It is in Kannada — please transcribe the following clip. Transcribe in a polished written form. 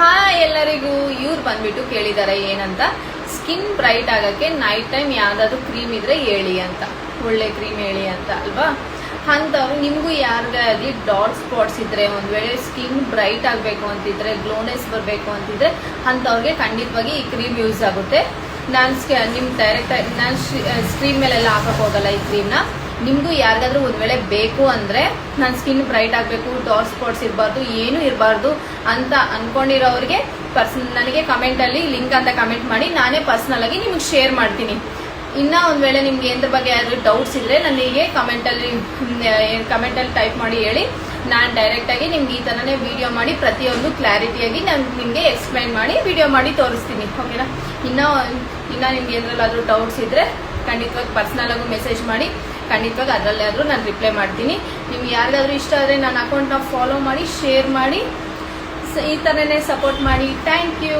ಹಾಯ್ ಎಲ್ಲರಿಗೂ. ಇವ್ರು ಬಂದ್ಬಿಟ್ಟು ಕೇಳಿದ್ದಾರೆ ಏನಂತ, ಸ್ಕಿನ್ ಬ್ರೈಟ್ ಆಗಕ್ಕೆ ನೈಟ್ ಟೈಮ್ ಯಾವ್ದಾದ್ರು ಕ್ರೀಮ್ ಇದ್ರೆ ಹೇಳಿ ಅಂತ, ಒಳ್ಳೆ ಕ್ರೀಮ್ ಹೇಳಿ ಅಂತ ಅಲ್ವಾ. ಅಂತವ್ರು ನಿಮಗೂ ಯಾರಿಗಾಗಲಿ ಡಾರ್ಕ್ ಸ್ಪಾಟ್ಸ್ ಇದ್ರೆ, ಒಂದ್ ವೇಳೆ ಸ್ಕಿನ್ ಬ್ರೈಟ್ ಆಗಬೇಕು ಅಂತಿದ್ರೆ, ಗ್ಲೋನೆಸ್ ಬರಬೇಕು ಅಂತಿದ್ರೆ ಅಂಥವ್ರಿಗೆ ಖಂಡಿತವಾಗಿ ಈ ಕ್ರೀಮ್ ಯೂಸ್ ಆಗುತ್ತೆ. ನಾನು ನಿಮ್ ಡೈರೆಕ್ಟ್ ನಾನು ಸ್ಕ್ರೀನ್ ಮೇಲೆಲ್ಲ ಹಾಕಕ್ ಹೋಗಲ್ಲ ಈ ಕ್ರೀಮ್ನ. ನಿಮ್ಗೂ ಯಾರಿಗಾದ್ರೂ ಒಂದ್ ವೇಳೆ ಬೇಕು ಅಂದ್ರೆ, ನನ್ನ ಸ್ಕಿನ್ ಬ್ರೈಟ್ ಆಗಬೇಕು, ಡಾರ್ಕ್ ಸ್ಪಾಟ್ಸ್ ಇರಬಾರ್ದು, ಏನು ಇರಬಾರ್ದು ಅಂತ ಅನ್ಕೊಂಡಿರೋರಿಗೆ ನನಗೆ ಕಮೆಂಟಲ್ಲಿ ಲಿಂಕ್ ಅಂತ ಕಮೆಂಟ್ ಮಾಡಿ, ನಾನೇ ಪರ್ಸನಲ್ ಆಗಿ ನಿಮ್ಗೆ ಶೇರ್ ಮಾಡ್ತೀನಿ. ಇನ್ನ ಒಂದ್ ವೇಳೆ ನಿಮ್ಗೆ ಎಂದ್ರ ಬಗ್ಗೆ ಯಾವ್ದು ಡೌಟ್ಸ್ ಇದ್ರೆ ನನಗೆ ಕಮೆಂಟಲ್ಲಿ ಟೈಪ್ ಮಾಡಿ ಹೇಳಿ. ನಾನು ಡೈರೆಕ್ಟ್ ಆಗಿ ನಿಮ್ಗೆ ಈ ತರನೇ ವಿಡಿಯೋ ಮಾಡಿ ಪ್ರತಿಯೊಂದು ಕ್ಲಾರಿಟಿಯಾಗಿ ನಾನು ನಿಮ್ಗೆ ಎಕ್ಸ್ಪ್ಲೈನ್ ಮಾಡಿ ವಿಡಿಯೋ ಮಾಡಿ ತೋರಿಸ್ತೀನಿ, ಓಕೆನಾ. ಇನ್ನ ನಿಮ್ಗೆ ಏನಾದ್ರೂ ಡೌಟ್ಸ್ ಇದ್ರೆ ಖಂಡಿತವಾಗಿ ಪರ್ಸನಲ್ ಆಗು ಮೆಸೇಜ್ ಮಾಡಿ, ಖಂಡಿತವಾಗಿ ಅದರಲ್ಲೇ ಆದ್ರೂ ನಾನು ರಿಪ್ಲೈ ಮಾಡ್ತೀನಿ. ನಿಮ್ಗೆ ಯಾರಿಗಾದ್ರೂ ಇಷ್ಟ ಆದರೆ ನನ್ನ ಅಕೌಂಟ್ನ ಫಾಲೋ ಮಾಡಿ, ಶೇರ್ ಮಾಡಿ, ಈ ಥರನೇ ಸಪೋರ್ಟ್ ಮಾಡಿ. Thank you.